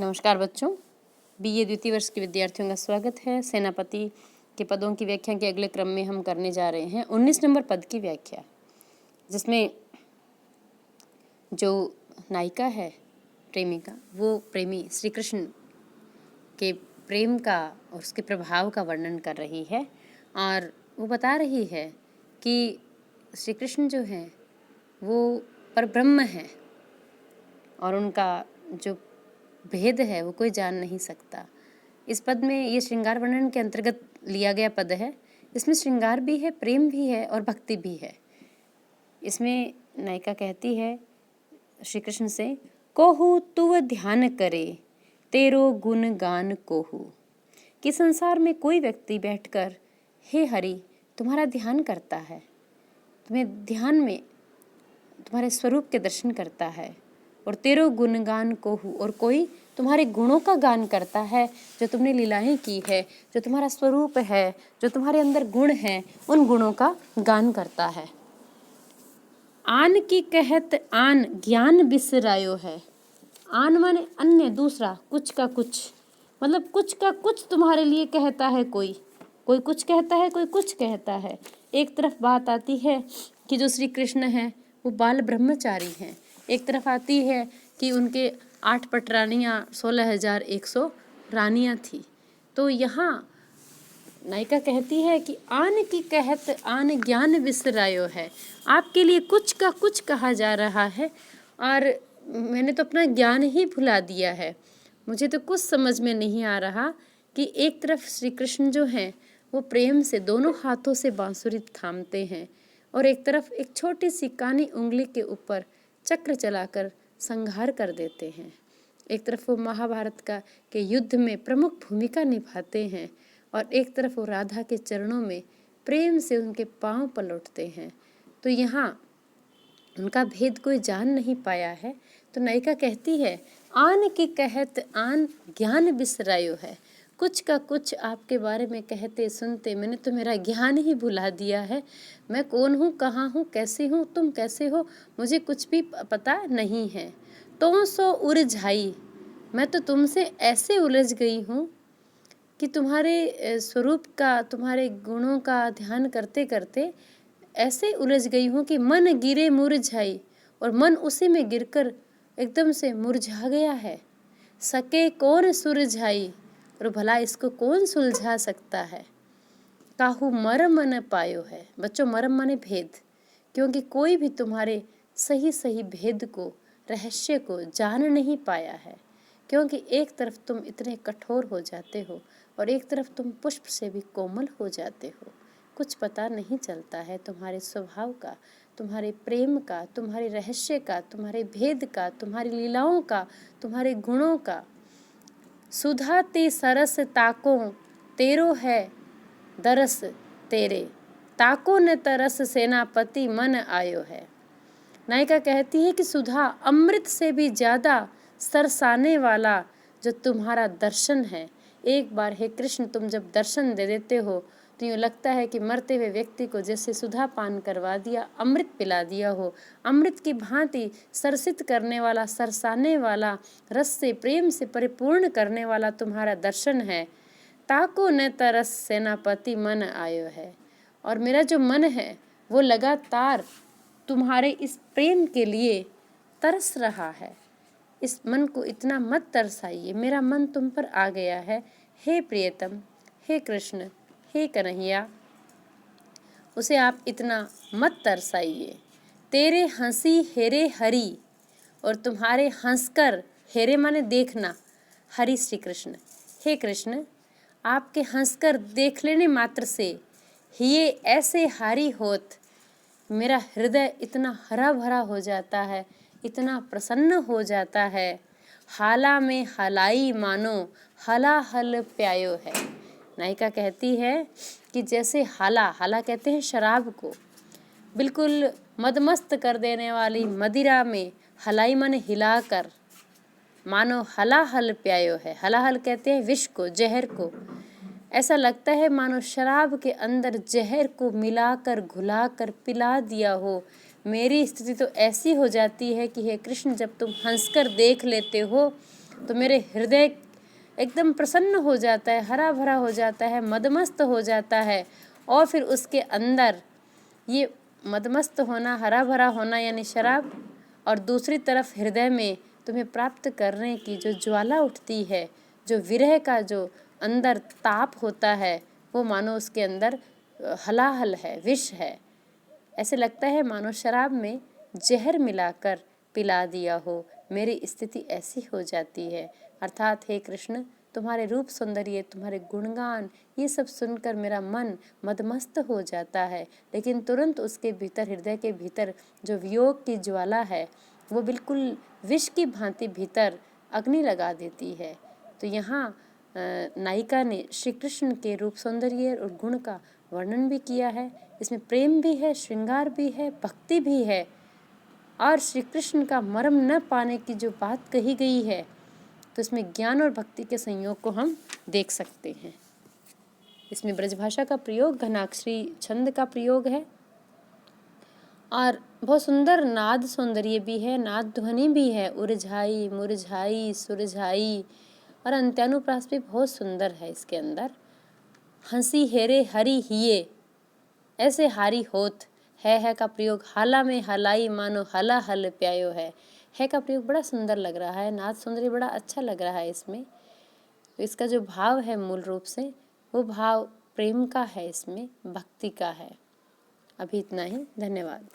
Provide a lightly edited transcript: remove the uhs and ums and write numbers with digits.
नमस्कार बच्चों, बीए द्वितीय वर्ष के विद्यार्थियों का स्वागत है। सेनापति के पदों की व्याख्या के अगले क्रम में हम करने जा रहे हैं 19 नंबर पद की व्याख्या, जिसमें जो नायिका है प्रेमिका, वो प्रेमी श्री कृष्ण के प्रेम का और उसके प्रभाव का वर्णन कर रही है और वो बता रही है कि श्री कृष्ण जो हैं वो परब्रह्म है और उनका जो भेद है वो कोई जान नहीं सकता। इस पद में ये श्रृंगार वर्णन के अंतर्गत लिया गया पद है। इसमें श्रृंगार भी है, प्रेम भी है और भक्ति भी है। इसमें नायिका कहती है श्री कृष्ण से, कोहू तुव ध्यान करे तेरो गुण गान कोहू, कि संसार में कोई व्यक्ति बैठकर हे हरि तुम्हारा ध्यान करता है, तुम्हें ध्यान में तुम्हारे स्वरूप के दर्शन करता है, और तेरो गुणगान कोहू, और कोई तुम्हारे गुणों का गान करता है, जो तुमने लीलाएं की है, जो तुम्हारा स्वरूप है, जो तुम्हारे अंदर गुण है, उन गुणों का गान करता है। आन की कहत आन ज्ञान बिसरायो है। आन माने अन्य, दूसरा, कुछ का कुछ, मतलब कुछ का कुछ तुम्हारे लिए कहता है। कोई कुछ कहता है, कोई कुछ कहता है। एक तरफ बात आती है कि जो श्री कृष्ण हैं वो बाल ब्रह्मचारी हैं, एक तरफ आती है कि उनके 8 पटरानियाँ 16,100 रानियाँ थी। तो यहाँ नायिका कहती है कि आन की कहत आन ज्ञान बिसरायो है। आपके लिए कुछ का कुछ कहा जा रहा है और मैंने तो अपना ज्ञान ही भुला दिया है। मुझे तो कुछ समझ में नहीं आ रहा कि एक तरफ श्री कृष्ण जो हैं वो प्रेम से दोनों हाथों से बांसुरी थामते हैं और एक तरफ एक छोटी सी कानी उंगली के ऊपर चक्र चलाकर संहार कर देते हैं। एक तरफ वो महाभारत के युद्ध में प्रमुख भूमिका निभाते हैं और एक तरफ वो राधा के चरणों में प्रेम से उनके पांव पलटते हैं। तो यहाँ उनका भेद कोई जान नहीं पाया है। तो नायिका कहती है, आन की कहत आन ज्ञान बिसरायो है। कुछ का कुछ आपके बारे में कहते सुनते मैंने तो मेरा ज्ञान ही भुला दिया है। मैं कौन हूँ, कहाँ हूँ, कैसी हूँ, तुम कैसे हो, मुझे कुछ भी पता नहीं है। तो सो उलझाई, मैं तो तुमसे ऐसे उलझ गई हूँ कि तुम्हारे स्वरूप का, तुम्हारे गुणों का ध्यान करते करते ऐसे उलझ गई हूँ कि मन गिरे मुरझाई, और मन उसी में गिरकर एकदम से मुरझा गया है। सके कौन सुलझाई, और भला इसको कौन सुलझा सकता है। काहू मरम न पायो है। बच्चों, मरम माने भेद, क्योंकि कोई भी तुम्हारे सही सही भेद को, रहस्य को जान नहीं पाया है। क्योंकि एक तरफ तुम इतने कठोर हो जाते हो और एक तरफ तुम पुष्प से भी कोमल हो जाते हो। कुछ पता नहीं चलता है तुम्हारे स्वभाव का, तुम्हारे प्रेम का, तुम्हारे रहस्य का, तुम्हारे भेद का, तुम्हारी लीलाओं का, तुम्हारे गुणों का। सुधा ते सरस ताको तेरो है दरस तेरे, ताको न तरस सेनापति मन आयो है। नायिका कहती है कि सुधा, अमृत से भी ज़्यादा सरसाने वाला जो तुम्हारा दर्शन है। एक बार हे कृष्ण तुम जब दर्शन दे देते हो तो यूँ लगता है कि मरते हुए व्यक्ति को जैसे सुधा पान करवा दिया, अमृत पिला दिया हो। अमृत की भांति सरसित करने वाला, सरसाने वाला, रस से, प्रेम से परिपूर्ण करने वाला तुम्हारा दर्शन है। ताको न तरस सेनापति मन आयो है, और मेरा जो मन है वो लगातार तुम्हारे इस प्रेम के लिए तरस रहा है। इस मन को इतना मत तरसाइए, मेरा मन तुम पर आ गया है। हे प्रियतम, हे कृष्ण, हे कन्हैया, उसे आप इतना मत तरसाइए। तेरे हंसी हेरे हरि, और तुम्हारे हंसकर, हेरे माने देखना, हरि श्री कृष्ण, हे कृष्ण, आपके हंसकर देख लेने मात्र से ये ऐसे हारी होत, मेरा हृदय इतना हरा भरा हो जाता है, इतना प्रसन्न हो जाता है। हाला में हलाई मानो हला हल प्यायो है। नायिका कहती है कि जैसे हाला कहते हैं शराब को, बिल्कुल मदमस्त कर देने वाली मदिरा में हलाई माने हिलाकर, मानो हलाहल प्यायो है। हलाहल कहते हैं विष को, जहर को। ऐसा लगता है मानो शराब के अंदर जहर को मिलाकर, घुलाकर पिला दिया हो। मेरी स्थिति तो ऐसी हो जाती है कि हे कृष्ण, जब तुम हंसकर देख लेते हो तो मेरे हृदय एकदम प्रसन्न हो जाता है, हरा भरा हो जाता है, मदमस्त हो जाता है। और फिर उसके अंदर ये मदमस्त होना, हरा भरा होना यानी शराब, और दूसरी तरफ हृदय में तुम्हें प्राप्त करने की जो ज्वाला उठती है, जो विरह का जो अंदर ताप होता है, वो मानो उसके अंदर हलाहल है, विष है। ऐसे लगता है मानो शराब में जहर मिलाकर पिला दिया हो। मेरी स्थिति ऐसी हो जाती है। अर्थात हे कृष्ण, तुम्हारे रूप सौंदर्य, तुम्हारे गुणगान, ये सब सुनकर मेरा मन मदमस्त हो जाता है, लेकिन तुरंत उसके भीतर, हृदय के भीतर जो वियोग की ज्वाला है, वो बिल्कुल विष की भांति भीतर अग्नि लगा देती है। तो यहाँ नायिका ने श्री कृष्ण के रूप सौंदर्य और गुण का वर्णन भी किया है। इसमें प्रेम भी है, श्रृंगार भी है, भक्ति भी है, और श्री कृष्ण का मर्म न पाने की जो बात कही गई है, तो इसमें ज्ञान और भक्ति के संयोग को हम देख सकते हैं। इसमें ब्रजभाषा का प्रयोग, घनाक्षरी छंद का प्रयोग है, और बहुत सुंदर नाद सौंदर्य भी है, नाद ध्वनि भी है, उरझाई मुरझाई सुरझाई, और अंत्यानुप्रास भी बहुत सुंदर है इसके अंदर। हंसी हेरे हरी हिये, ऐसे हारी होत, है का प्रयोग, हाला में हलाई मानो हला हल प्यायो है का प्रयोग बड़ा सुंदर लग रहा है, नाद सौंदर्य बड़ा अच्छा लग रहा है इसमें। तो इसका जो भाव है मूल रूप से, वो भाव प्रेम का है, इसमें भक्ति का है। अभी इतना ही, धन्यवाद।